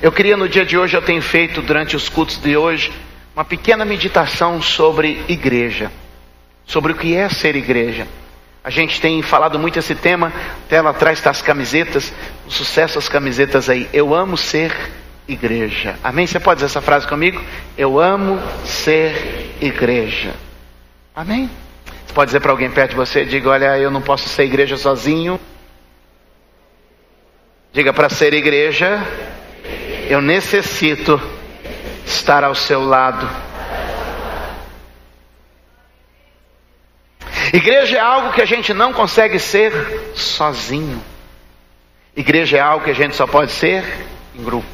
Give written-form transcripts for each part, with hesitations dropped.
Eu queria no dia de hoje, eu tenho feito durante os cultos de hoje, uma pequena meditação sobre igreja. Sobre o que é ser igreja. A gente tem falado muito esse tema, até lá atrás está as camisetas, o sucesso das camisetas aí. Eu amo ser igreja. Amém? Você pode dizer essa frase comigo? Eu amo ser igreja. Amém? Você pode dizer para alguém perto de você, diga, olha, eu não posso ser igreja sozinho. Diga, para ser igreja, eu necessito estar ao seu lado. Igreja é algo que a gente não consegue ser sozinho. Igreja é algo que a gente só pode ser em grupo.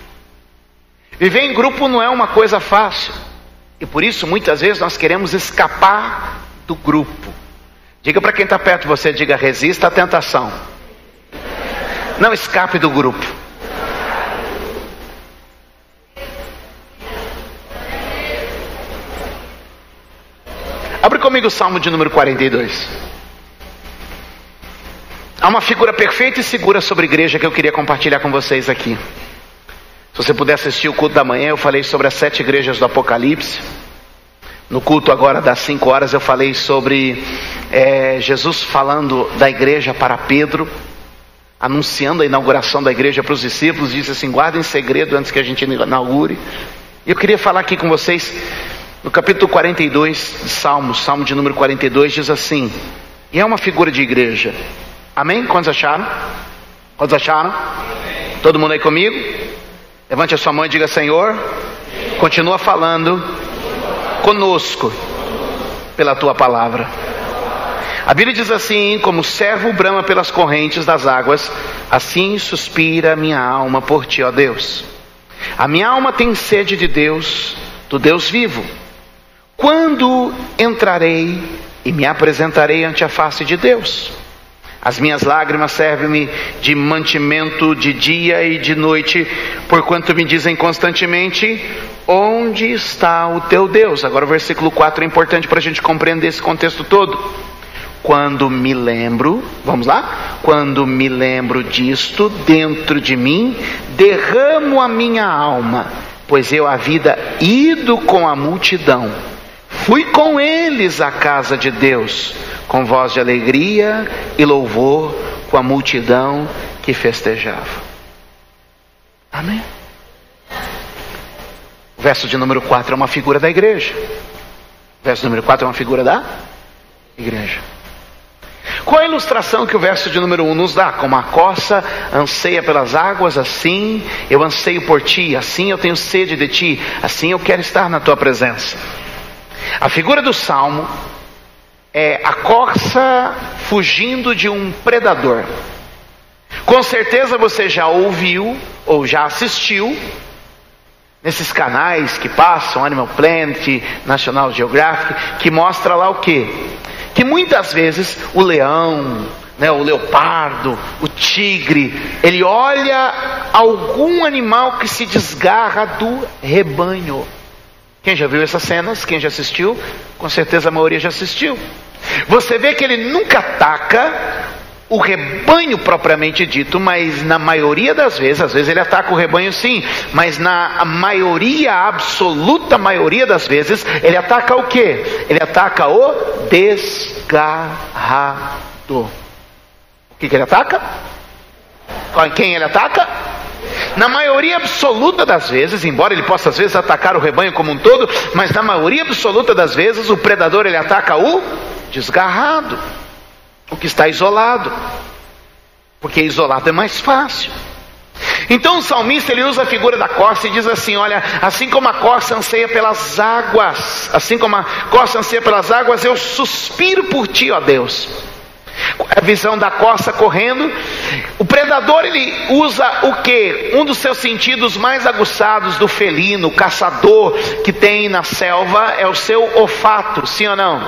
Viver em grupo não é uma coisa fácil. E por isso muitas vezes nós queremos escapar do grupo. Diga para quem está perto de você, diga, resista à tentação. Não escape do grupo. Abre comigo o Salmo de número 42. Há uma figura perfeita e segura sobre a igreja que eu queria compartilhar com vocês aqui. Se você puder assistir o culto da manhã, eu falei sobre as 7 igrejas do Apocalipse. No culto agora das 5 horas eu falei sobre Jesus falando da igreja para Pedro, anunciando a inauguração da igreja para os discípulos. Disse assim, guardem segredo antes que a gente inaugure. E eu queria falar aqui com vocês, no capítulo 42 de Salmos, Salmo de número 42, diz assim, e é uma figura de igreja. Amém? Quantos acharam? Quantos acharam? Amém. Todo mundo aí comigo? Levante a sua mão e diga, Senhor, continua falando conosco pela tua palavra. A Bíblia diz assim, como o servo brama pelas correntes das águas, assim suspira minha alma por ti, ó Deus. A minha alma tem sede de Deus, do Deus vivo. Quando entrarei e me apresentarei ante a face de Deus? As minhas lágrimas servem-me de mantimento de dia e de noite, porquanto me dizem constantemente, onde está o teu Deus? Agora o versículo 4 é importante para a gente compreender esse contexto todo. Quando me lembro, vamos lá? Quando me lembro disto dentro de mim, derramo a minha alma, pois eu havia ido com a multidão. Fui com eles à casa de Deus, com voz de alegria e louvor, com a multidão que festejava. Amém? O verso de número 4 é uma figura da igreja. O verso número 4 é uma figura da igreja. Qual a ilustração que o verso de número 1 nos dá? Como a corça anseia pelas águas, assim eu anseio por ti, assim eu tenho sede de ti, assim eu quero estar na tua presença. A figura do Salmo é a corça fugindo de um predador. Com certeza você já ouviu ou já assistiu nesses canais que passam, Animal Planet, National Geographic, que mostra lá o quê? Que muitas vezes o leão, o leopardo, o tigre, ele olha algum animal que se desgarra do rebanho. Quem já viu essas cenas? Quem já assistiu? Com certeza a maioria já assistiu. Você vê que ele nunca ataca o rebanho propriamente dito, mas na maioria das vezes, às vezes ele ataca o rebanho sim, mas na maioria, absoluta maioria das vezes, ele ataca o quê? Ele ataca o desgarrado. O que ele ataca? Quem ele ataca? Na maioria absoluta das vezes, embora ele possa às vezes atacar o rebanho como um todo, mas na maioria absoluta das vezes o predador ele ataca o desgarrado, o que está isolado, porque isolado é mais fácil. Então o salmista ele usa a figura da corça e diz assim, olha, assim como a corça anseia pelas águas, assim como a corça anseia pelas águas, eu suspiro por ti, ó Deus. A visão da corça correndo. O predador ele usa o que? Um dos seus sentidos mais aguçados do felino, o caçador que tem na selva é o seu olfato, sim ou não?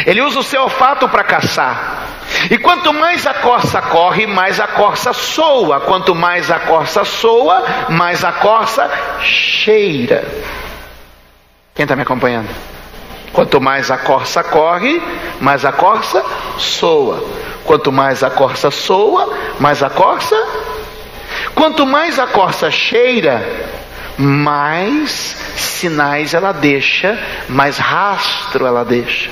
Ele usa o seu olfato para caçar. E quanto mais a corça corre, mais a corça soa. Quanto mais a corça soa, mais a corça cheira. Quem está me acompanhando? Quanto mais a corça corre, mais a corça soa. Quanto mais a corça soa, mais a corça. Quanto mais a corça cheira, mais sinais ela deixa, mais rastro ela deixa.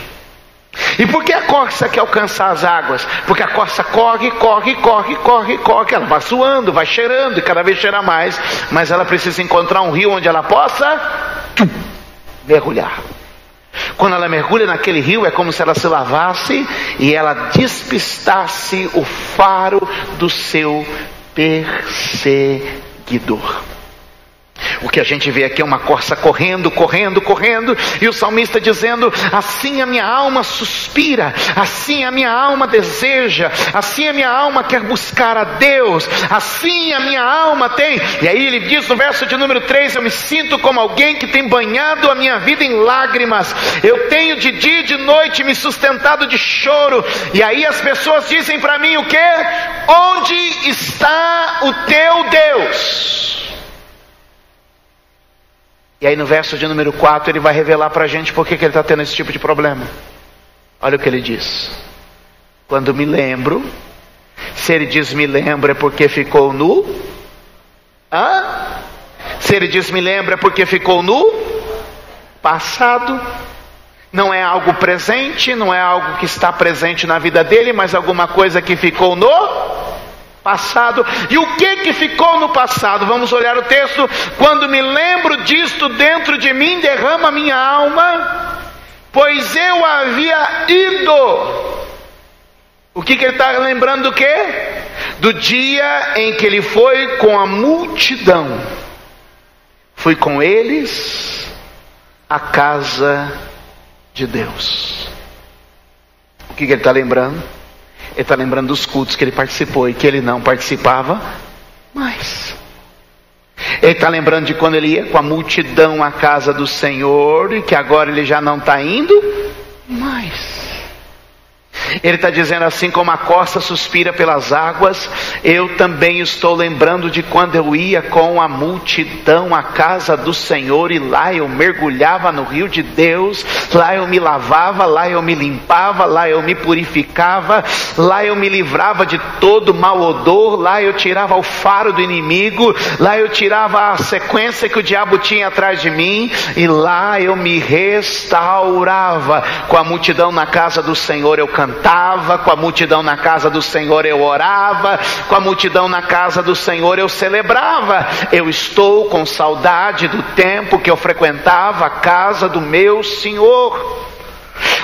E por que a corça quer alcançar as águas? Porque a corça corre, ela vai suando, vai cheirando, e cada vez cheira mais, mas ela precisa encontrar um rio onde ela possa mergulhar. Quando ela mergulha naquele rio, é como se ela se lavasse e ela despistasse o faro do seu perseguidor. O que a gente vê aqui é uma corça correndo, e o salmista dizendo: assim a minha alma suspira, assim a minha alma deseja, assim a minha alma quer buscar a Deus, assim a minha alma tem. E aí ele diz no verso de número 3: eu me sinto como alguém que tem banhado a minha vida em lágrimas, eu tenho de dia e de noite me sustentado de choro. E aí as pessoas dizem para mim o quê? Onde está o teu Deus? E aí no verso de número 4 ele vai revelar para a gente por que ele está tendo esse tipo de problema. Olha o que ele diz: quando me lembro. Se ele diz me lembro é porque ficou nu? Se ele diz me lembro é porque ficou no passado. Não é algo presente, não é algo que está presente na vida dele, mas alguma coisa que ficou no passado. E o que ficou no passado? Vamos olhar o texto. Quando me lembro disto, dentro de mim derrama minha alma, pois eu havia ido. O que ele está lembrando do quê? Do dia em que ele foi com a multidão. Fui com eles à casa de Deus. O que ele está lembrando? Ele está lembrando dos cultos que ele participou e que ele não participava mais. Ele está lembrando de quando ele ia com a multidão à casa do Senhor e que agora ele já não está indo mais. Ele está dizendo: assim como a corça suspira pelas águas, eu também estou lembrando de quando eu ia com a multidão à casa do Senhor, e lá eu mergulhava no rio de Deus, lá eu me lavava, lá eu me limpava, lá eu me purificava, lá eu me livrava de todo mau odor, lá eu tirava o faro do inimigo, lá eu tirava a sequência que o diabo tinha atrás de mim, e lá eu me restaurava. Com a multidão na casa do Senhor eu cantava, com a multidão na casa do Senhor eu orava, com a multidão na casa do Senhor eu celebrava. Eu estou com saudade do tempo que eu frequentava a casa do meu Senhor.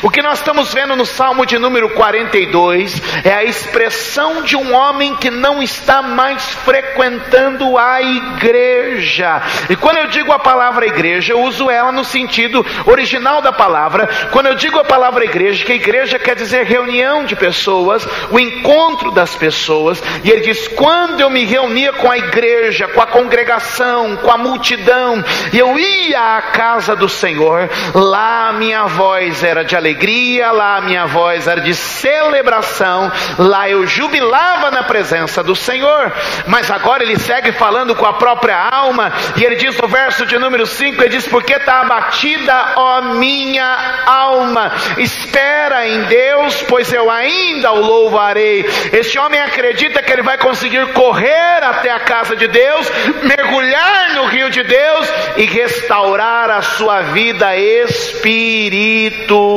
O que nós estamos vendo no Salmo de número 42 é a expressão de um homem que não está mais frequentando a igreja. E quando eu digo a palavra igreja, eu uso ela no sentido original da palavra. Quando eu digo a palavra igreja, que a igreja quer dizer reunião de pessoas, o encontro das pessoas. E ele diz: quando eu me reunia com a igreja, com a congregação, com a multidão, e eu ia à casa do Senhor, lá a minha voz era de alegria, lá a minha voz era de celebração, lá eu jubilava na presença do Senhor. Mas agora ele segue falando com a própria alma, e ele diz no verso de número 5, ele diz: porque está abatida, ó minha alma, espera em Deus, pois eu ainda o louvarei. Este homem acredita que ele vai conseguir correr até a casa de Deus, mergulhar no rio de Deus e restaurar a sua vida espiritual.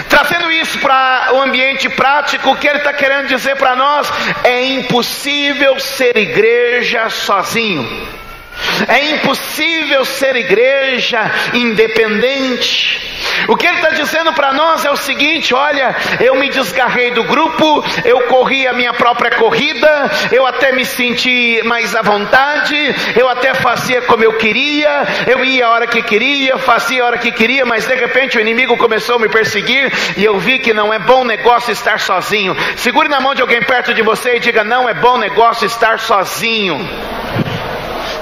Trazendo isso para o ambiente prático, o que ele está querendo dizer para nós é: impossível ser igreja sozinho. É impossível ser igreja independente. O que ele está dizendo para nós é o seguinte: olha, eu me desgarrei do grupo, eu corri a minha própria corrida, eu até me senti mais à vontade, eu até fazia como eu queria, eu ia a hora que queria, fazia a hora que queria, mas de repente o inimigo começou a me perseguir e eu vi que não é bom negócio estar sozinho. Segure na mão de alguém perto de você e diga: não é bom negócio estar sozinho.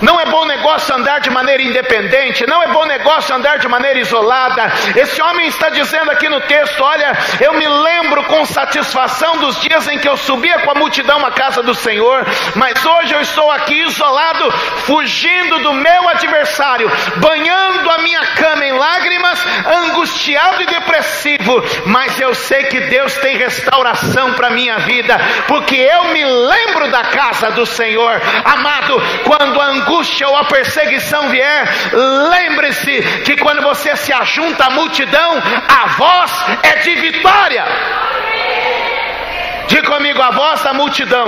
Não é bom negócio andar de maneira independente, não é bom negócio andar de maneira isolada. Esse homem está dizendo aqui no texto: olha, eu me lembro com satisfação dos dias em que eu subia com a multidão à casa do Senhor, mas hoje eu estou aqui isolado, fugindo do meu adversário, banhando a minha cama em lágrimas, angustiado e depressivo, mas eu sei que Deus tem restauração para a minha vida, porque eu me lembro da casa do Senhor. Amado, quando a angústia ou a perseguição vier, lembre-se que quando você se ajunta à multidão, a voz é de vitória. Diga comigo: a voz da multidão.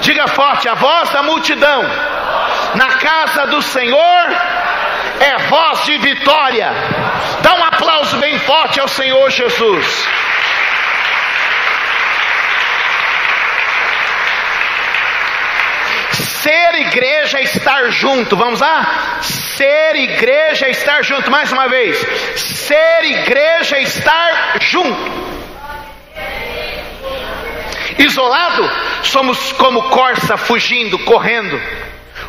Diga forte: a voz da multidão na casa do Senhor é voz de vitória. Dá um aplauso bem forte ao Senhor Jesus. Ser igreja é estar junto. Vamos lá? Ser igreja é estar junto. Mais uma vez. Ser igreja é estar junto. Isolado, somos como corça fugindo, correndo.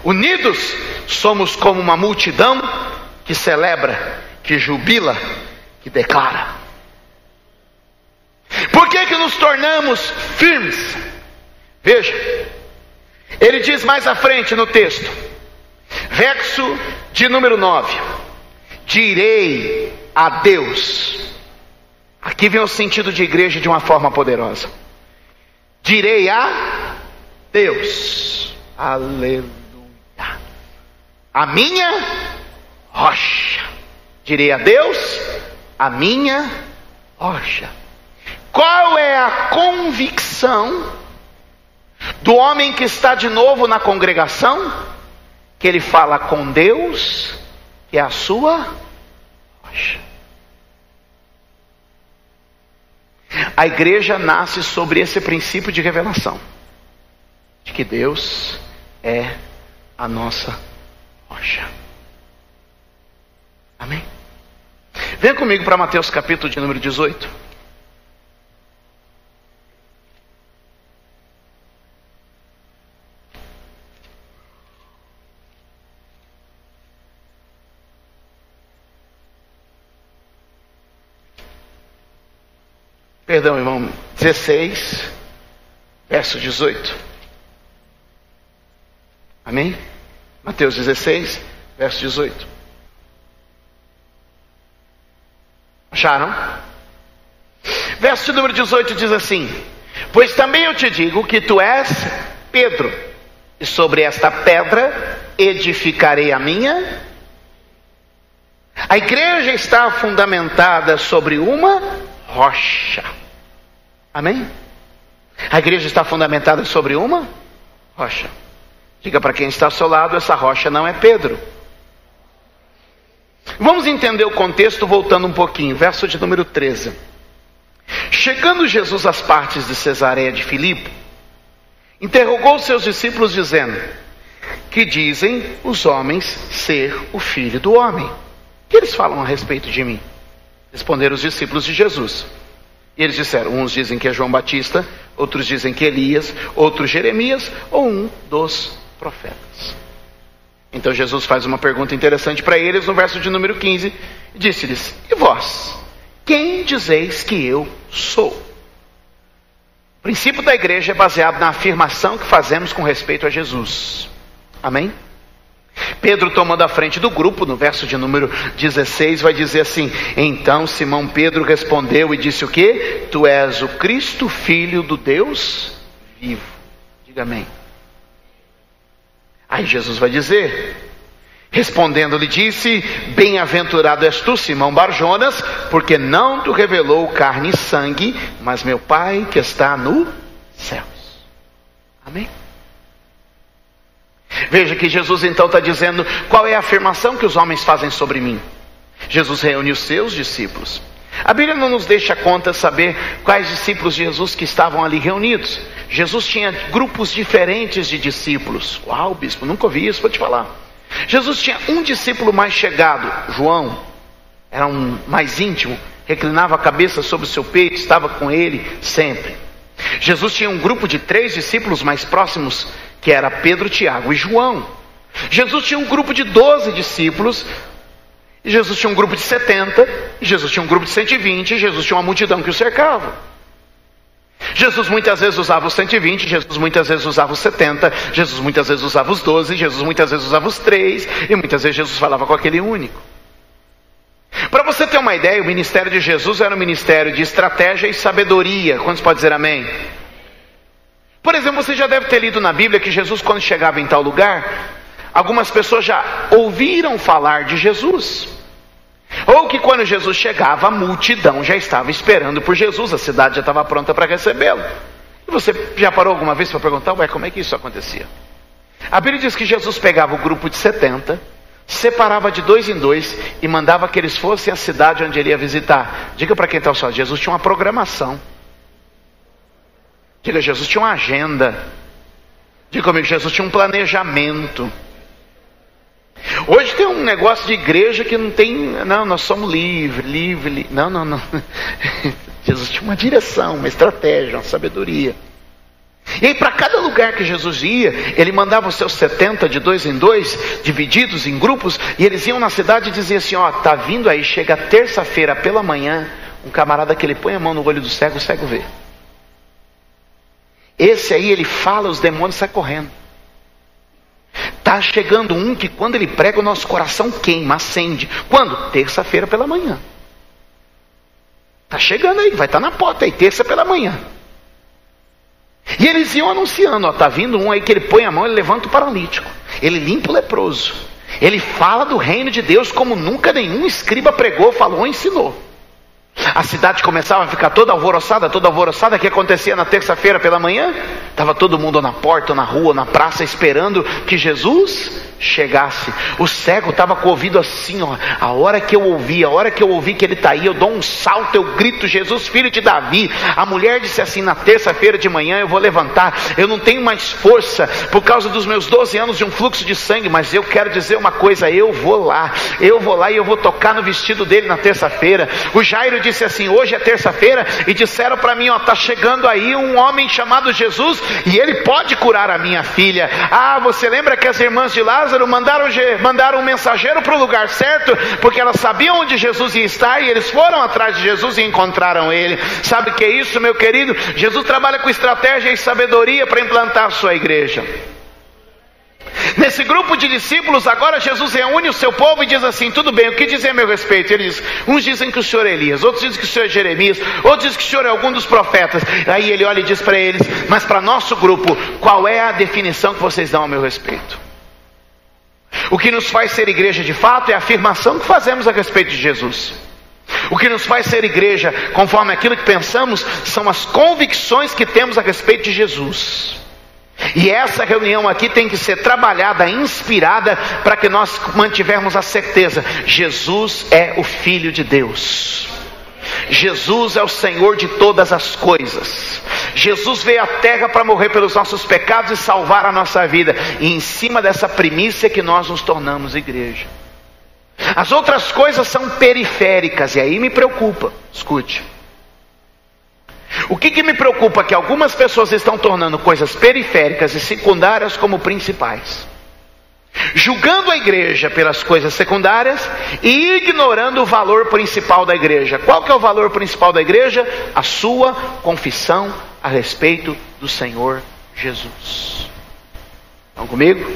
Unidos, somos como uma multidão que celebra, que jubila, que declara. Por que nos tornamos firmes? Veja, ele diz mais à frente no texto, verso de número 9: direi a Deus. Aqui vem o sentido de igreja de uma forma poderosa. Direi a Deus, aleluia, a minha rocha. Direi a Deus, a minha rocha. Qual é a convicção do homem que está de novo na congregação? Que ele fala com Deus, que é a sua rocha. A igreja nasce sobre esse princípio de revelação, de que Deus é a nossa rocha. Amém? Venha comigo para Mateus capítulo de número 18. Perdão, irmão, 16, verso 18. Amém? Mateus 16, verso 18. Acharam? Verso número 18 diz assim: pois também eu te digo que tu és Pedro, e sobre esta pedra edificarei a minha. A igreja está fundamentada sobre uma rocha. Amém? A igreja está fundamentada sobre uma rocha. Diga para quem está ao seu lado: essa rocha não é Pedro. Vamos entender o contexto voltando um pouquinho. Verso de número 13. Chegando Jesus às partes de Cesareia de Filipe, interrogou seus discípulos dizendo: que dizem os homens ser o Filho do Homem? O que eles falam a respeito de mim? Responderam os discípulos de Jesus. E eles disseram: uns dizem que é João Batista, outros dizem que é Elias, outros Jeremias ou um dos profetas. Então Jesus faz uma pergunta interessante para eles no verso de número 15. E disse-lhes: e vós, quem dizeis que eu sou? O princípio da igreja é baseado na afirmação que fazemos com respeito a Jesus. Amém? Pedro, tomando a frente do grupo, no verso de número 16, vai dizer assim: então Simão Pedro respondeu e disse o quê? Tu és o Cristo, filho do Deus vivo. Diga amém. Aí Jesus vai dizer, respondendo-lhe disse: bem-aventurado és tu, Simão Barjonas, porque não te revelou carne e sangue, mas meu Pai que está nos céus. Amém? Veja que Jesus então está dizendo qual é a afirmação que os homens fazem sobre mim. Jesus reúne os seus discípulos. A Bíblia não nos deixa conta saber quais discípulos de Jesus que estavam ali reunidos. Jesus tinha grupos diferentes de discípulos. Uau, bispo, nunca ouvi isso, vou te falar. Jesus tinha um discípulo mais chegado, João. Era um mais íntimo, reclinava a cabeça sobre o seu peito, estava com ele sempre. Jesus tinha um grupo de 3 discípulos mais próximos, que era Pedro, Tiago e João. Jesus tinha um grupo de 12 discípulos, e Jesus tinha um grupo de 70, e Jesus tinha um grupo de 120, e Jesus tinha uma multidão que o cercava. Jesus muitas vezes usava os 120, Jesus muitas vezes usava os 70, Jesus muitas vezes usava os 12, Jesus muitas vezes usava os 3, e muitas vezes Jesus falava com aquele único. Para você ter uma ideia, o ministério de Jesus era um ministério de estratégia e sabedoria. Quantos podem dizer amém? Por exemplo, você já deve ter lido na Bíblia que Jesus, quando chegava em tal lugar, algumas pessoas já ouviram falar de Jesus. Ou que quando Jesus chegava, a multidão já estava esperando por Jesus, a cidade já estava pronta para recebê-lo. E você já parou alguma vez para perguntar, como é que isso acontecia? A Bíblia diz que Jesus pegava o grupo de 70, separava de 2 em 2 e mandava que eles fossem à cidade onde ele ia visitar. Diga para quem está ao seu lado, Jesus tinha uma programação. Diga, Jesus tinha uma agenda. Diga comigo, Jesus tinha um planejamento. Hoje tem um negócio de igreja que não tem, não, nós somos livre. Não. Jesus tinha uma direção, uma estratégia, uma sabedoria. E aí para cada lugar que Jesus ia, ele mandava os seus 70 de 2 em 2, divididos em grupos, e eles iam na cidade e diziam assim, tá vindo aí, chega terça-feira pela manhã, um camarada que ele põe a mão no olho do cego, o cego vê. Esse aí ele fala, os demônios saem correndo. Está chegando um que quando ele prega o nosso coração queima, acende. Quando? Terça-feira pela manhã. Está chegando aí, vai estar na porta aí, terça pela manhã. E eles iam anunciando, está vindo um aí que ele põe a mão, ele levanta o paralítico, ele limpa o leproso, ele fala do reino de Deus como nunca nenhum escriba pregou, falou, ensinou. A cidade começava a ficar toda alvoroçada. O que acontecia na terça-feira pela manhã? Estava todo mundo na porta, na rua, na praça, esperando que Jesus chegasse. O cego estava com o ouvido assim, a hora que eu ouvi que ele está aí, eu dou um salto, eu grito, Jesus, filho de Davi. A mulher disse assim, na terça-feira de manhã eu vou levantar, eu não tenho mais força, por causa dos meus 12 anos de um fluxo de sangue, mas eu quero dizer uma coisa, eu vou lá e eu vou tocar no vestido dele na terça-feira. O Jairo disse assim, hoje é terça-feira, e disseram para mim, está chegando aí um homem chamado Jesus, e ele pode curar a minha filha. Você lembra que as irmãs de Lázaro mandaram um mensageiro para o lugar certo, porque elas sabiam onde Jesus ia estar, e eles foram atrás de Jesus e encontraram ele. Sabe o que é isso, meu querido? Jesus trabalha com estratégia e sabedoria para implantar a sua igreja. Nesse grupo de discípulos, agora Jesus reúne o seu povo e diz assim, tudo bem, o que dizer a meu respeito? Ele diz, uns dizem que o Senhor é Elias, outros dizem que o Senhor é Jeremias, outros dizem que o Senhor é algum dos profetas. Aí ele olha e diz para eles, mas para nosso grupo, qual é a definição que vocês dão a meu respeito? O que nos faz ser igreja de fato é a afirmação que fazemos a respeito de Jesus. O que nos faz ser igreja, conforme aquilo que pensamos, são as convicções que temos a respeito de Jesus. E essa reunião aqui tem que ser trabalhada, inspirada, para que nós mantivermos a certeza, Jesus é o Filho de Deus. Jesus é o Senhor de todas as coisas. Jesus veio à terra para morrer pelos nossos pecados e salvar a nossa vida. E em cima dessa premissa é que nós nos tornamos igreja. As outras coisas são periféricas, e aí me preocupa. Escute. O que me preocupa é que algumas pessoas estão tornando coisas periféricas e secundárias como principais, julgando a igreja pelas coisas secundárias e ignorando o valor principal da igreja. Qual que é o valor principal da igreja? A sua confissão a respeito do Senhor Jesus. Estão comigo?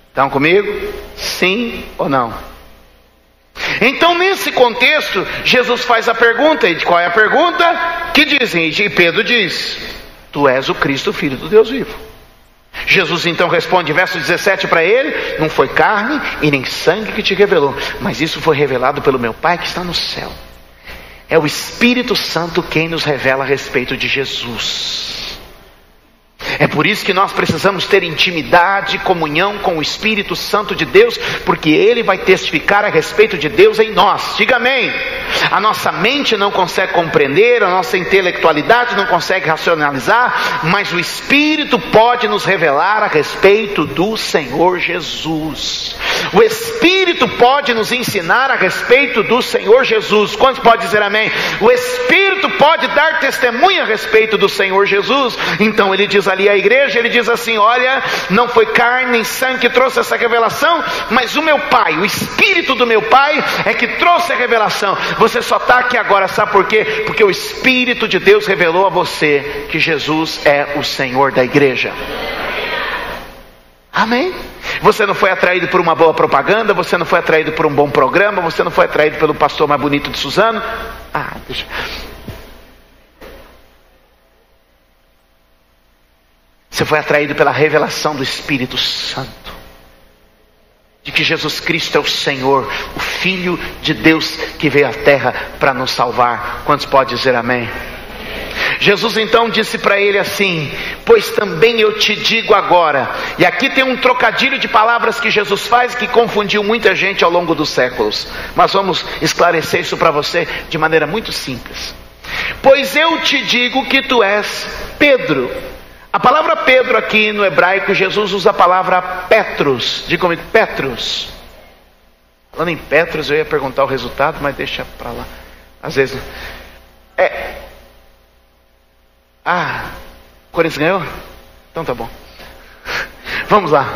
Estão comigo? Sim ou não? Então nesse contexto, Jesus faz a pergunta, e qual é a pergunta? Que dizem, e Pedro diz, tu és o Cristo, Filho do Deus vivo. Jesus então responde, verso 17 para ele, não foi carne e nem sangue que te revelou, mas isso foi revelado pelo meu Pai que está no céu. É o Espírito Santo quem nos revela a respeito de Jesus. É por isso que nós precisamos ter intimidade, comunhão com o Espírito Santo de Deus, porque Ele vai testificar a respeito de Deus em nós. Diga amém. A nossa mente não consegue compreender, a nossa intelectualidade não consegue racionalizar, mas o Espírito pode nos revelar a respeito do Senhor Jesus. O Espírito pode nos ensinar a respeito do Senhor Jesus. Quantos podem dizer amém? O Espírito pode dar testemunho a respeito do Senhor Jesus. Então ele diz ali à igreja, ele diz assim: olha, não foi carne nem sangue que trouxe essa revelação, mas o meu Pai, o Espírito do meu Pai é que trouxe a revelação. Você só está aqui agora, sabe por quê? Porque o Espírito de Deus revelou a você que Jesus é o Senhor da igreja. Amém? Você não foi atraído por uma boa propaganda, você não foi atraído por um bom programa, você não foi atraído pelo pastor mais bonito de Suzano. Deixa. Você foi atraído pela revelação do Espírito Santo, de que Jesus Cristo é o Senhor, o Filho de Deus que veio à terra para nos salvar. Quantos podem dizer amém? Jesus então disse para ele assim: pois também eu te digo agora. E aqui tem um trocadilho de palavras que Jesus faz que confundiu muita gente ao longo dos séculos, mas vamos esclarecer isso para você de maneira muito simples. Pois eu te digo que tu és Pedro. A palavra Pedro aqui no hebraico, Jesus usa a palavra Petros. Diga comigo, Petros. Falando em Petros, eu ia perguntar o resultado, mas deixa para lá. Às vezes Corinthians ganhou? Então tá bom. Vamos lá.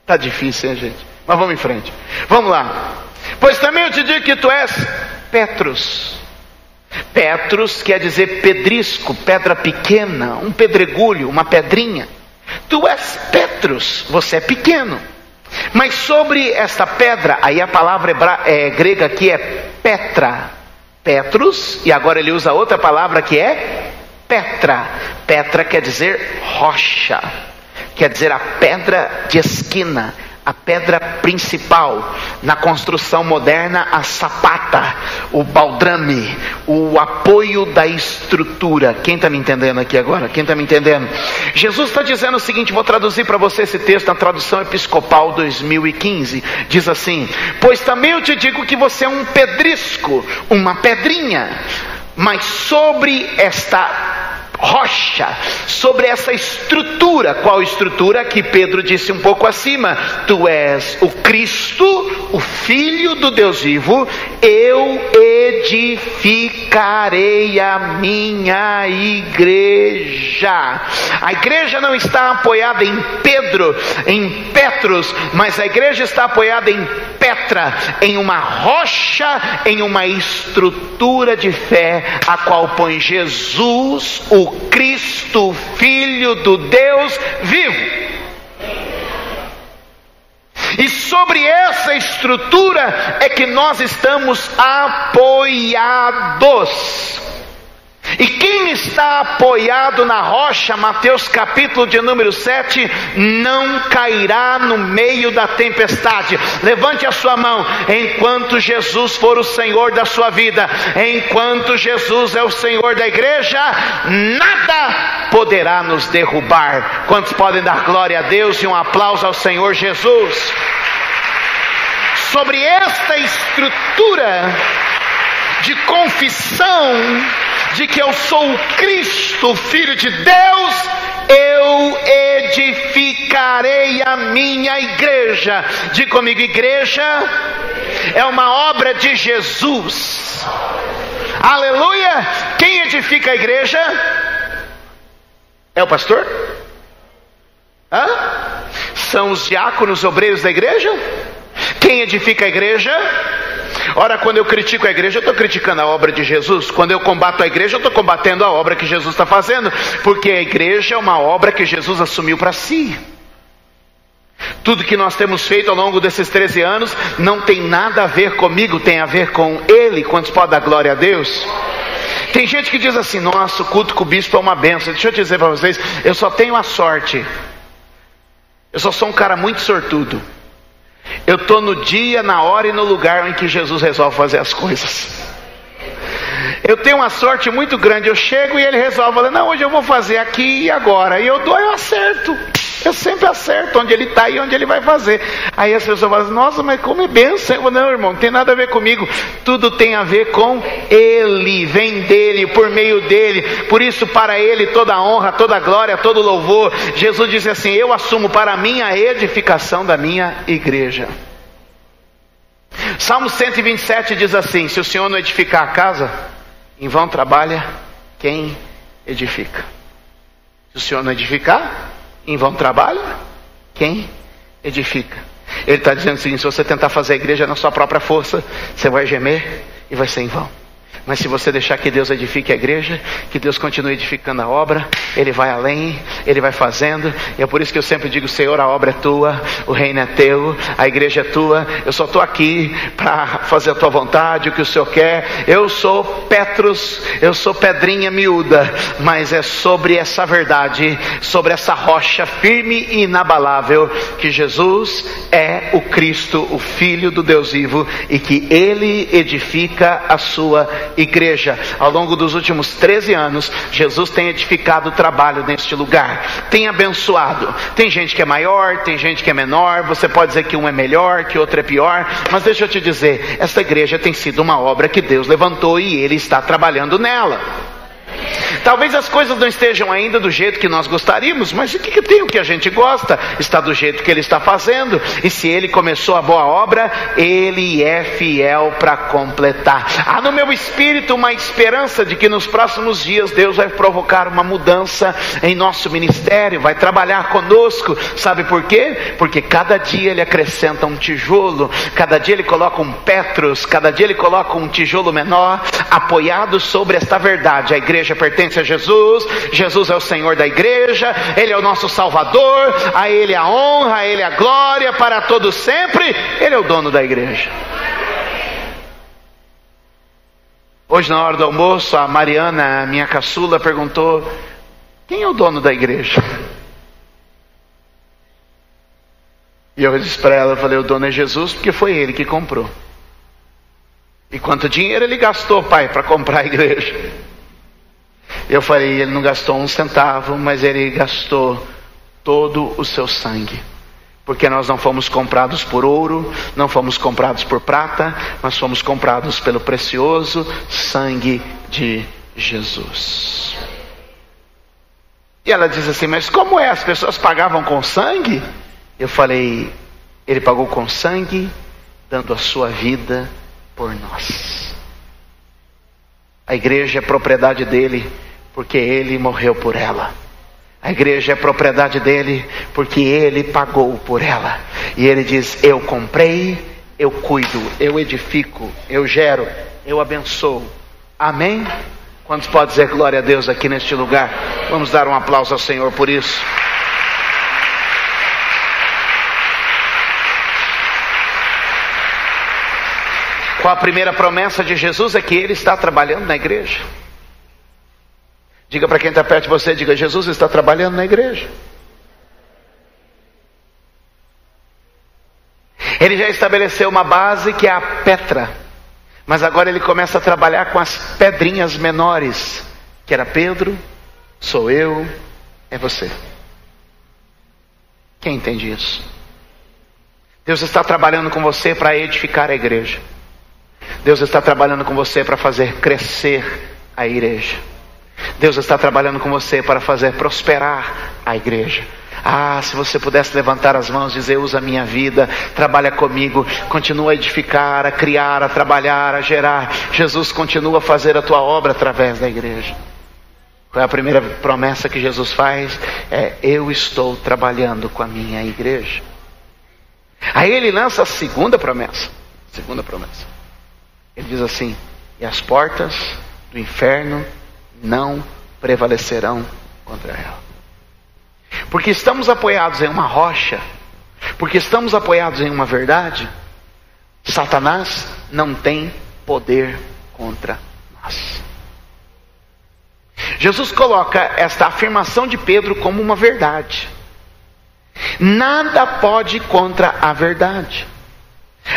Tá difícil, hein, gente? Mas vamos em frente. Vamos lá. Pois também eu te digo que tu és Petros. Petros quer dizer pedrisco, pedra pequena, um pedregulho, uma pedrinha. Tu és Petros, você é pequeno. Mas sobre esta pedra, aí a palavra grega aqui é Petra. Petros, e agora ele usa outra palavra que é Petra. Petra quer dizer rocha, quer dizer a pedra de esquina, a pedra principal. Na construção moderna, a sapata, o baldrame, o apoio da estrutura. Quem está me entendendo aqui agora? Quem está me entendendo? Jesus está dizendo o seguinte, vou traduzir para você esse texto na tradução episcopal 2015. Diz assim: pois também eu te digo que você é um pedrisco, uma pedrinha, mas sobre esta rocha, sobre essa estrutura. Qual estrutura? Que Pedro disse um pouco acima: tu és o Cristo, o Filho do Deus vivo. Eu edificarei a minha igreja. A igreja não está apoiada em Pedro, em Petros, mas a igreja está apoiada em Petra, em uma rocha, em uma estrutura de fé, a qual põe Jesus, o Cristo, Filho do Deus vivo. E sobre essa estrutura é que nós estamos apoiados. E quem está apoiado na rocha, Mateus capítulo de número 7, não cairá no meio da tempestade. Levante a sua mão. Enquanto Jesus for o Senhor da sua vida, enquanto Jesus é o Senhor da igreja, nada poderá nos derrubar. Quantos podem dar glória a Deus e um aplauso ao Senhor Jesus? Sobre esta estrutura de confissão de que eu sou o Cristo, Filho de Deus, eu edificarei a minha igreja. Diga comigo, igreja é uma obra de Jesus. Aleluia! Quem edifica a igreja? É o pastor? São os diáconos, obreiros da igreja? Quem edifica a igreja? Ora, quando eu critico a igreja, eu estou criticando a obra de Jesus. Quando eu combato a igreja, eu estou combatendo a obra que Jesus está fazendo, porque a igreja é uma obra que Jesus assumiu para si. Tudo que nós temos feito ao longo desses 13 anos não tem nada a ver comigo, tem a ver com Ele. Quantos podem dar glória a Deus? Tem gente que diz assim: nossa, o culto com o bispo é uma benção. Deixa eu dizer para vocês, eu só tenho a sorte, eu só sou um cara muito sortudo. Eu estou no dia, na hora e no lugar em que Jesus resolve fazer as coisas. Eu tenho uma sorte muito grande. Eu chego e Ele resolve, não, hoje eu vou fazer aqui e agora. E eu dou, eu acerto. Eu sempre acerto onde ele está e onde ele vai fazer. Aí as pessoas falam, nossa, mas como é benção? Eu falo, não, irmão, não tem nada a ver comigo. Tudo tem a ver com ele, vem dele, por meio dele. Por isso, para ele, toda a honra, toda a glória, todo o louvor. Jesus disse assim, eu assumo para mim a edificação da minha igreja. Salmo 127 diz assim, se o Senhor não edificar a casa, em vão trabalha quem edifica. Se o Senhor não edificar, em vão trabalha quem edifica. Ele está dizendo o seguinte, se você tentar fazer a igreja na sua própria força, você vai gemer e vai ser em vão. Mas se você deixar que Deus edifique a igreja, que Deus continue edificando a obra, Ele vai além, Ele vai fazendo. E é por isso que eu sempre digo, Senhor, a obra é tua, o reino é teu, a igreja é tua. Eu só estou aqui para fazer a tua vontade, o que o Senhor quer. Eu sou Petros, eu sou pedrinha miúda, mas é sobre essa verdade, sobre essa rocha firme e inabalável, que Jesus é o Cristo, o Filho do Deus vivo, e que Ele edifica a sua igreja. Ao longo dos últimos 13 anos, Jesus tem edificado o trabalho neste lugar, tem abençoado. Tem gente que é maior, tem gente que é menor, você pode dizer que um é melhor, que outro é pior, mas deixa eu te dizer, esta igreja tem sido uma obra que Deus levantou e Ele está trabalhando nela. Talvez as coisas não estejam ainda do jeito que nós gostaríamos, mas o que tem? O que a gente gosta está do jeito que Ele está fazendo. E se Ele começou a boa obra, Ele é fiel para completar. Há no meu espírito uma esperança de que nos próximos dias Deus vai provocar uma mudança em nosso ministério, vai trabalhar conosco. Sabe por quê? Porque cada dia Ele acrescenta um tijolo, cada dia Ele coloca um Petros, cada dia Ele coloca um tijolo menor, apoiado sobre esta verdade. A igreja pertence a Jesus, Jesus é o Senhor da igreja, Ele é o nosso Salvador, a Ele a honra, a Ele a glória para todos sempre, Ele é o dono da igreja. Hoje na hora do almoço, a Mariana, minha caçula, perguntou, quem é o dono da igreja? E eu disse para ela, eu falei, o dono é Jesus, porque foi Ele que comprou. E quanto dinheiro Ele gastou, pai, para comprar a igreja? Eu falei, Ele não gastou um centavo, mas Ele gastou todo o seu sangue. Porque nós não fomos comprados por ouro, não fomos comprados por prata, mas fomos comprados pelo precioso sangue de Jesus. E ela diz assim, mas como é? As pessoas pagavam com sangue? Eu falei, Ele pagou com sangue, dando a sua vida por nós. A igreja é propriedade dele, porque Ele morreu por ela. A igreja é propriedade dele, porque Ele pagou por ela. E Ele diz, eu comprei, eu cuido, eu edifico, eu gero, eu abençoo. Amém? Quantos podem dizer glória a Deus aqui neste lugar? Vamos dar um aplauso ao Senhor por isso. Qual a primeira promessa de Jesus? É que Ele está trabalhando na igreja. Diga para quem está perto de você, diga, Jesus está trabalhando na igreja. Ele já estabeleceu uma base que é a Petra, mas agora Ele começa a trabalhar com as pedrinhas menores, que era Pedro, sou eu, é você. Quem entende isso? Deus está trabalhando com você para edificar a igreja. Deus está trabalhando com você para fazer crescer a igreja. Deus está trabalhando com você para fazer prosperar a igreja. Ah, se você pudesse levantar as mãos e dizer, usa a minha vida, trabalha comigo, continua a edificar, a criar, a trabalhar, a gerar. Jesus continua a fazer a tua obra através da igreja. Qual é a primeira promessa que Jesus faz? É, eu estou trabalhando com a minha igreja. Aí Ele lança a segunda promessa. Ele diz assim, e as portas do inferno não prevalecerão contra ela. Porque estamos apoiados em uma rocha, porque estamos apoiados em uma verdade, Satanás não tem poder contra nós. Jesus coloca esta afirmação de Pedro como uma verdade. Nada pode contra a verdade.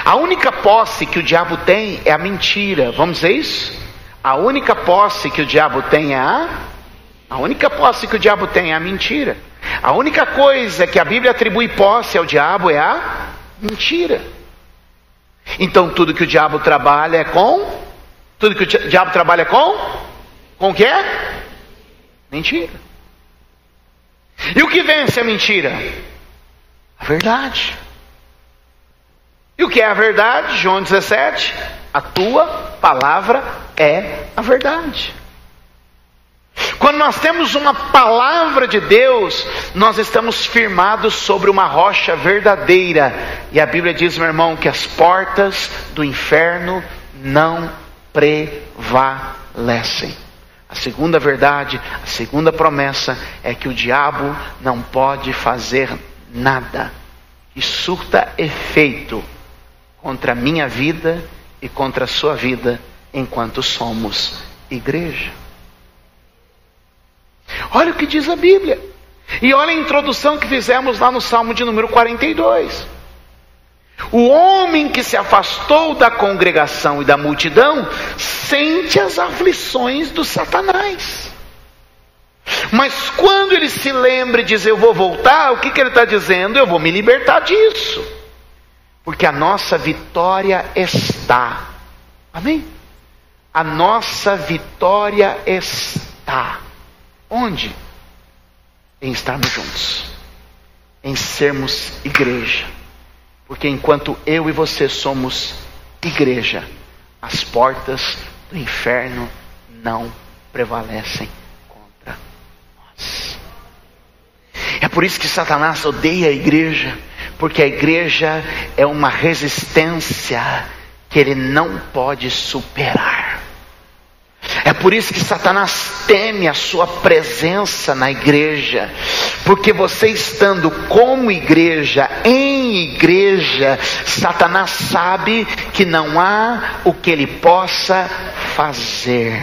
A única posse que o diabo tem é a mentira. Vamos dizer isso? A única posse que o diabo tem é a única posse que o diabo tem é a mentira. A única coisa que a Bíblia atribui posse ao diabo é a mentira. Então tudo que o diabo trabalha é com... Tudo que o diabo trabalha é com... Com o que é? Mentira. E o que vence a mentira? A verdade. E o que é a verdade? João 17. A tua palavra é a verdade. Quando nós temos uma palavra de Deus, nós estamos firmados sobre uma rocha verdadeira. E a Bíblia diz, meu irmão, que as portas do inferno não prevalecem. A segunda verdade, a segunda promessa é que o diabo não pode fazer nada que surta efeito contra a minha vida e contra a sua vida, enquanto somos igreja. Olha o que diz a Bíblia. E olha a introdução que fizemos lá no Salmo de número 42. O homem que se afastou da congregação e da multidão sente as aflições do Satanás. Mas quando ele se lembra e diz, eu vou voltar, o que ele está dizendo? Eu vou me libertar disso. Porque a nossa vitória está. Amém? A nossa vitória está. Onde? Em estarmos juntos. Em sermos igreja. Porque enquanto eu e você somos igreja, as portas do inferno não prevalecem contra nós. É por isso que Satanás odeia a igreja, porque a igreja é uma resistência que ele não pode superar. É por isso que Satanás teme a sua presença na igreja, porque você estando como igreja, em igreja, Satanás sabe que não há o que ele possa fazer.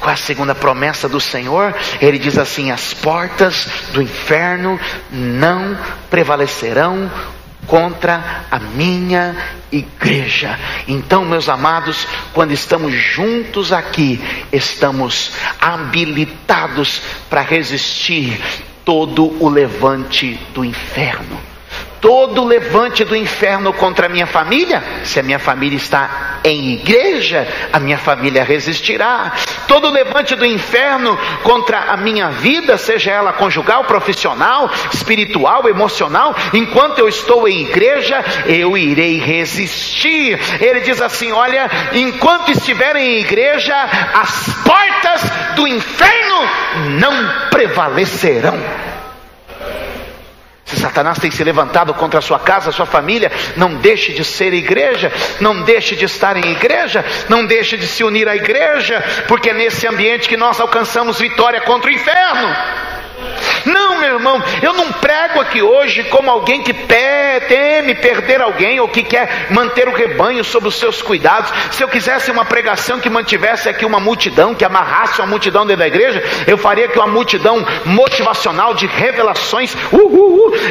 Qual é a segunda promessa do Senhor? Ele diz assim, as portas do inferno não prevalecerão contra a minha igreja. Então, meus amados, quando estamos juntos aqui, estamos habilitados para resistir todo o levante do inferno. Todo levante do inferno contra a minha família, se a minha família está em igreja, a minha família resistirá. Todo levante do inferno contra a minha vida, seja ela conjugal, profissional, espiritual, emocional, enquanto eu estou em igreja, eu irei resistir. Ele diz assim, olha, enquanto estiverem em igreja, as portas do inferno não prevalecerão. Se Satanás tem se levantado contra a sua casa, a sua família, não deixe de ser igreja, não deixe de estar em igreja, não deixe de se unir à igreja, porque é nesse ambiente que nós alcançamos vitória contra o inferno. Não, meu irmão, eu não prego aqui hoje como alguém que teme perder alguém, ou que quer manter o rebanho sob os seus cuidados. Se eu quisesse uma pregação que mantivesse aqui uma multidão, que amarrasse uma multidão dentro da igreja, eu faria aqui uma multidão motivacional de revelações,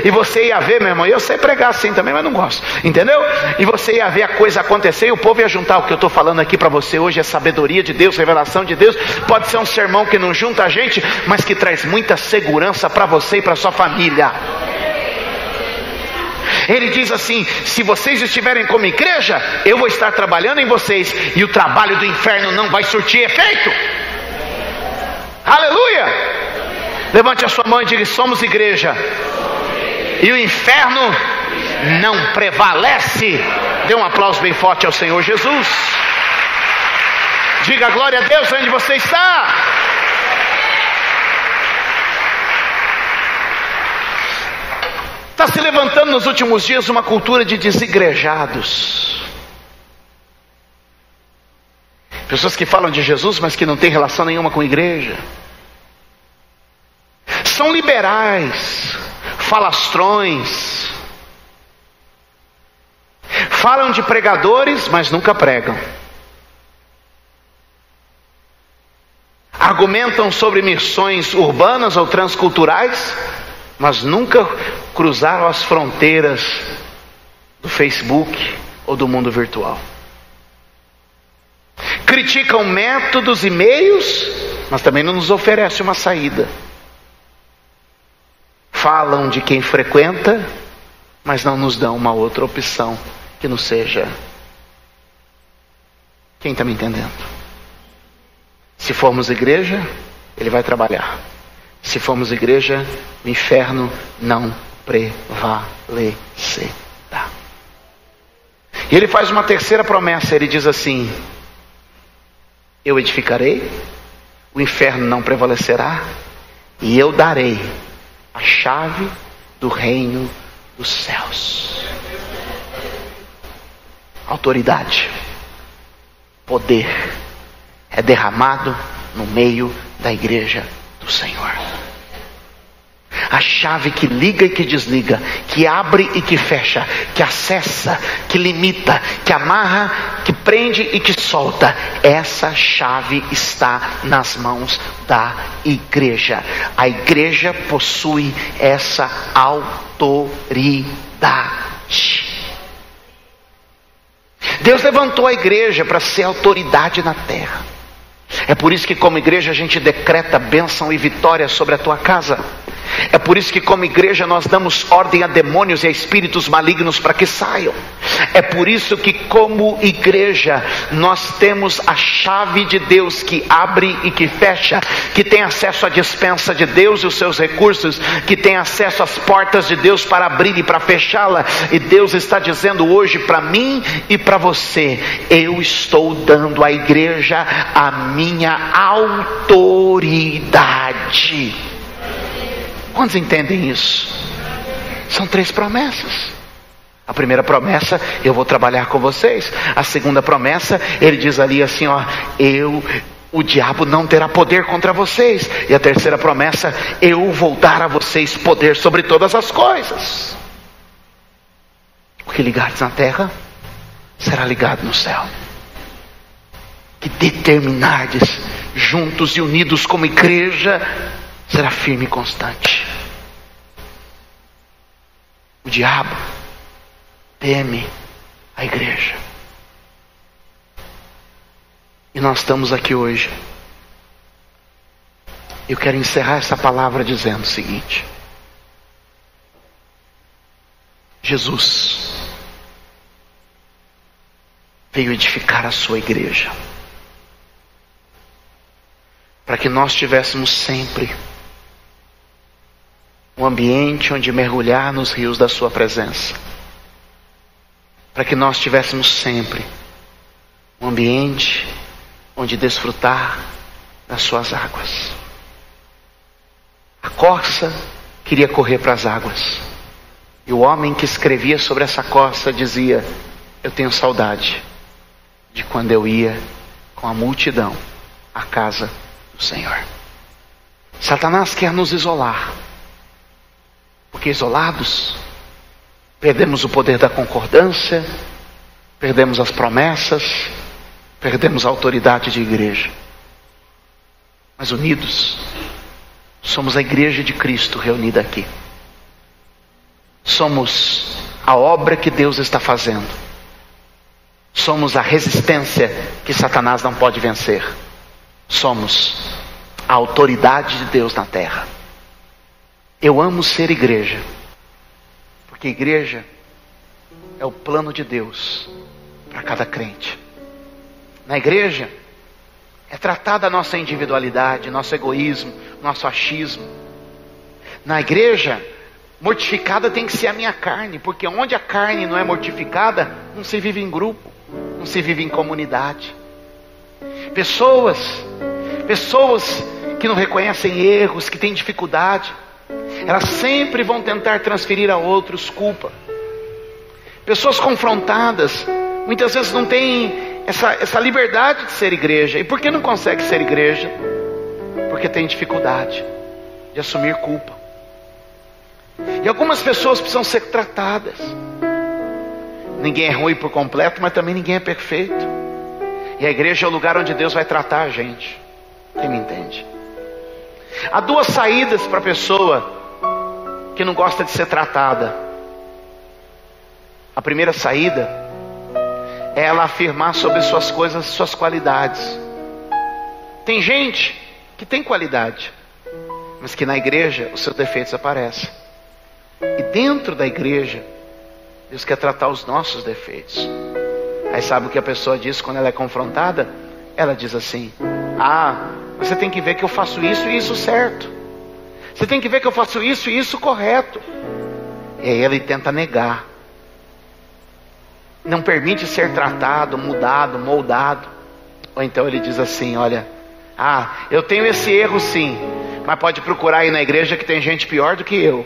e você ia ver, meu irmão, eu sei pregar assim também, mas não gosto, entendeu? E você ia ver a coisa acontecer, e o povo ia juntar. O que eu estou falando aqui para você hoje é sabedoria de Deus, revelação de Deus. Pode ser um sermão que não junta a gente, mas que traz muita segurança para você e para sua família. Ele diz assim, se vocês estiverem como igreja, eu vou estar trabalhando em vocês, e o trabalho do inferno não vai surtir efeito. Aleluia! Levante a sua mão e diga, somos igreja, e o inferno não prevalece. Dê um aplauso bem forte ao Senhor Jesus. Diga glória a Deus onde você está. Está se levantando nos últimos dias uma cultura de desigrejados. Pessoas que falam de Jesus, mas que não têm relação nenhuma com a igreja. São liberais, falastrões. Falam de pregadores, mas nunca pregam. Argumentam sobre missões urbanas ou transculturais, mas nunca cruzaram as fronteiras do Facebook ou do mundo virtual. Criticam métodos e meios, mas também não nos oferece uma saída. falam de quem frequenta, mas não nos dão uma outra opção que não seja. Quem está me entendendo? Se formos igreja, ele vai trabalhar. Se formos igreja, o inferno não prevalecerá. E ele faz uma terceira promessa, ele diz assim: eu edificarei, o inferno não prevalecerá, e eu darei a chave do reino dos céus. Autoridade, poder é derramado no meio da igreja do Senhor. A chave que liga e que desliga, que abre e que fecha, que acessa, que limita, que amarra, que prende e que solta, essa chave está nas mãos da igreja. A igreja possui essa autoridade. Deus levantou a igreja para ser autoridade na terra. É por isso que como igreja a gente decreta bênção e vitória sobre a tua casa. É por isso que como igreja nós damos ordem a demônios e a espíritos malignos para que saiam. É por isso que como igreja nós temos a chave de Deus que abre e que fecha, que tem acesso à despensa de Deus e os seus recursos, que tem acesso às portas de Deus para abrir e para fechá-la. E Deus está dizendo hoje para mim e para você: eu estou dando à igreja a minha autoridade. Quantos entendem isso? São 3 promessas. A primeira promessa: eu vou trabalhar com vocês. A segunda promessa, ele diz ali assim, ó: o diabo não terá poder contra vocês. E a terceira promessa: eu vou dar a vocês poder sobre todas as coisas. O que ligardes na terra será ligado no céu. Que determinardes juntos e unidos como igreja será firme e constante. O diabo teme a igreja. E nós estamos aqui hoje. Eu quero encerrar essa palavra dizendo o seguinte: Jesus veio edificar a sua igreja, para que nós tivéssemos sempre um ambiente onde mergulhar nos rios da sua presença, para que nós tivéssemos sempre um ambiente onde desfrutar das suas águas. A corça queria correr para as águas, e o homem que escrevia sobre essa corça dizia: eu tenho saudade de quando eu ia com a multidão à casa do Senhor. Satanás quer nos isolar, porque isolados perdemos o poder da concordância, perdemos as promessas, perdemos a autoridade de igreja. Mas unidos, somos a igreja de Cristo reunida aqui. Somos a obra que Deus está fazendo. Somos a resistência que Satanás não pode vencer. Somos a autoridade de Deus na terra. Eu amo ser igreja, porque igreja é o plano de Deus para cada crente. Na igreja é tratada a nossa individualidade, nosso egoísmo, nosso achismo. Na igreja, mortificada tem que ser a minha carne, porque onde a carne não é mortificada, não se vive em grupo, não se vive em comunidade. Pessoas que não reconhecem erros, que têm dificuldade, elas sempre vão tentar transferir a outros culpa. Pessoas confrontadas muitas vezes não têm essa liberdade de ser igreja. E por que não consegue ser igreja? Porque tem dificuldade de assumir culpa. E algumas pessoas precisam ser tratadas. Ninguém é ruim por completo, mas também ninguém é perfeito. E a igreja é o lugar onde Deus vai tratar a gente. Quem me entende? Há 2 saídas para a pessoa que não gosta de ser tratada. A primeira saída é ela afirmar sobre suas coisas, suas qualidades. Tem gente que tem qualidade, mas que na igreja os seus defeitos aparecem. E dentro da igreja, Deus quer tratar os nossos defeitos. Aí sabe o que a pessoa diz quando ela é confrontada? Ela diz assim: ah, você tem que ver que eu faço isso e isso certo. Você tem que ver que eu faço isso e isso correto. E aí ele tenta negar. Não permite ser tratado, mudado, moldado. Ou então ele diz assim: olha, eu tenho esse erro sim, mas pode procurar aí na igreja que tem gente pior do que eu.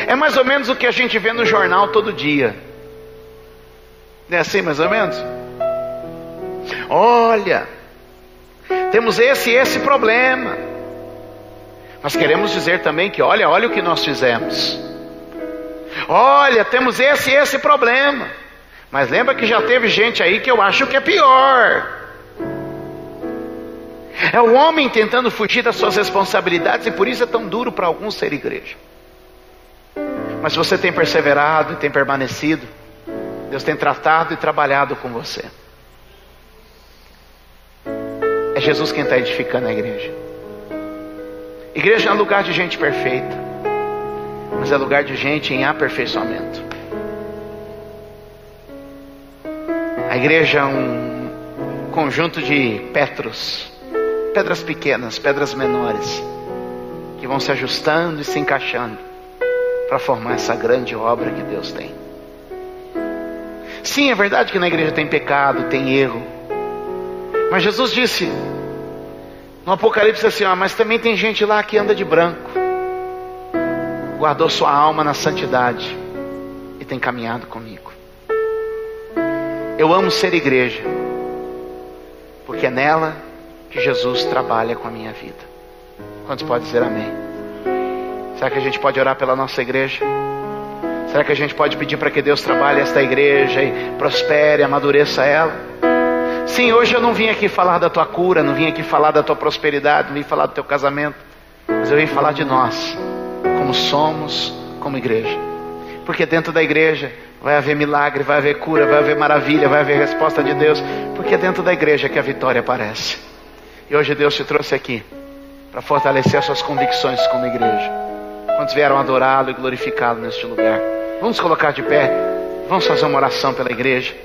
É mais ou menos o que a gente vê no jornal todo dia. Não é assim mais ou menos? Olha, temos esse e esse problema. Nós queremos dizer também que olha o que nós fizemos. Olha, temos esse e esse problema. Mas lembra que já teve gente aí que eu acho que é pior. É o homem tentando fugir das suas responsabilidades, e por isso é tão duro para alguns ser igreja. Mas se você tem perseverado e tem permanecido, Deus tem tratado e trabalhado com você. É Jesus quem está edificando a igreja. Igreja não é lugar de gente perfeita, mas é lugar de gente em aperfeiçoamento. A igreja é um conjunto de pedras pequenas, pedras menores, que vão se ajustando e se encaixando para formar essa grande obra que Deus tem. Sim, é verdade que na igreja tem pecado, tem erro, mas Jesus disse no Apocalipse assim: mas também tem gente lá que anda de branco, guardou sua alma na santidade e tem caminhado comigo. Eu amo ser igreja, porque é nela que Jesus trabalha com a minha vida. Quantos podem dizer amém? Será que a gente pode orar pela nossa igreja? Será que a gente pode pedir para que Deus trabalhe esta igreja e prospere, amadureça ela? Sim, hoje eu não vim aqui falar da tua cura, não vim aqui falar da tua prosperidade, não vim falar do teu casamento, mas eu vim falar de nós, como somos como igreja. Porque dentro da igreja vai haver milagre, vai haver cura, vai haver maravilha, vai haver resposta de Deus, porque é dentro da igreja que a vitória aparece. E hoje Deus te trouxe aqui para fortalecer as suas convicções como igreja. Quantos vieram adorá-lo e glorificá-lo neste lugar? Vamos colocar de pé, vamos fazer uma oração pela igreja,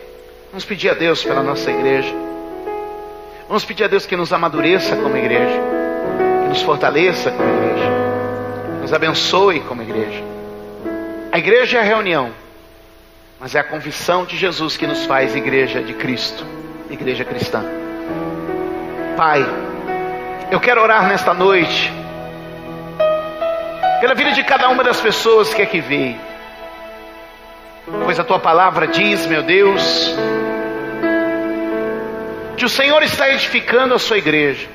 vamos pedir a Deus pela nossa igreja, vamos pedir a Deus que nos amadureça como igreja, que nos fortaleça como igreja, nos abençoe como igreja. A igreja é a reunião, mas é a confissão de Jesus que nos faz igreja de Cristo, igreja cristã. Pai, eu quero orar nesta noite pela vida de cada uma das pessoas que aqui veio, pois a tua palavra diz, meu Deus, que o Senhor está edificando a sua igreja,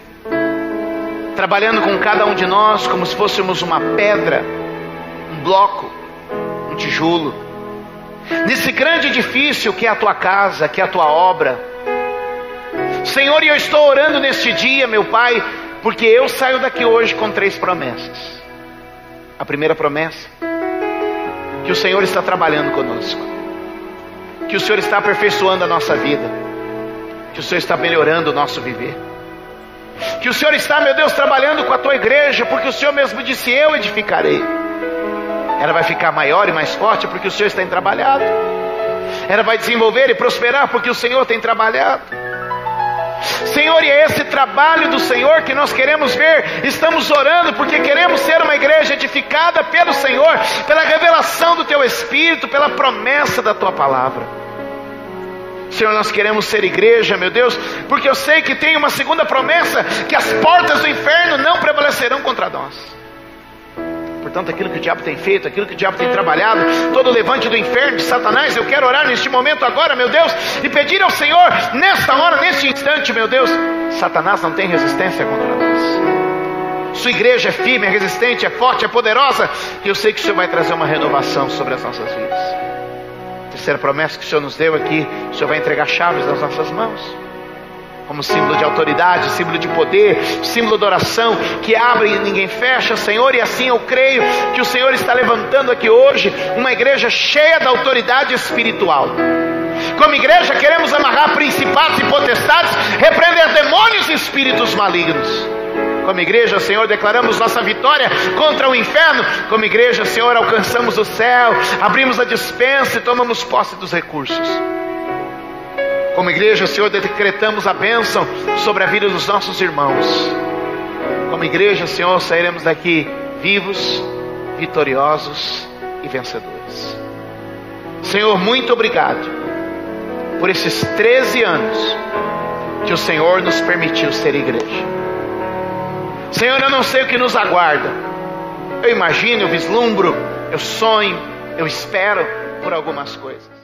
trabalhando com cada um de nós como se fôssemos uma pedra, um bloco, um tijolo, nesse grande edifício que é a tua casa, que é a tua obra. Senhor, e eu estou orando neste dia, meu Pai, porque eu saio daqui hoje com 3 promessas. A primeira promessa, que o Senhor está trabalhando conosco, que o Senhor está aperfeiçoando a nossa vida, que o Senhor está melhorando o nosso viver, que o Senhor está, meu Deus, trabalhando com a tua igreja, porque o Senhor mesmo disse: eu edificarei. Ela vai ficar maior e mais forte porque o Senhor tem trabalhado. Ela vai desenvolver e prosperar porque o Senhor tem trabalhado. Senhor, e é esse trabalho do Senhor que nós queremos ver. Estamos orando porque queremos ser uma igreja edificada pelo Senhor, pela revelação do teu Espírito, pela promessa da tua palavra. Senhor, nós queremos ser igreja, meu Deus, porque eu sei que tem uma segunda promessa, que as portas do inferno não prevalecerão contra nós. Portanto, aquilo que o diabo tem feito, aquilo que o diabo tem trabalhado, todo o levante do inferno, de Satanás, eu quero orar neste momento agora, meu Deus, e pedir ao Senhor, nesta hora, neste instante, meu Deus, Satanás não tem resistência contra nós. Sua igreja é firme, é resistente, é forte, é poderosa, e eu sei que o Senhor vai trazer uma renovação sobre as nossas vidas. Terceira promessa que o Senhor nos deu aqui, o Senhor vai entregar chaves nas nossas mãos, como símbolo de autoridade, símbolo de poder, símbolo de oração, que abre e ninguém fecha, Senhor. E assim eu creio que o Senhor está levantando aqui hoje uma igreja cheia da autoridade espiritual. Como igreja queremos amarrar principados e potestades, repreender demônios e espíritos malignos. Como igreja, Senhor, declaramos nossa vitória contra o inferno. Como igreja, Senhor, alcançamos o céu, abrimos a despensa e tomamos posse dos recursos. Como igreja, Senhor, decretamos a bênção sobre a vida dos nossos irmãos. Como igreja, Senhor, sairemos daqui vivos, vitoriosos e vencedores. Senhor, muito obrigado por esses 13 anos que o Senhor nos permitiu ser igreja. Senhor, eu não sei o que nos aguarda. Eu imagino, eu vislumbro, eu sonho, eu espero por algumas coisas.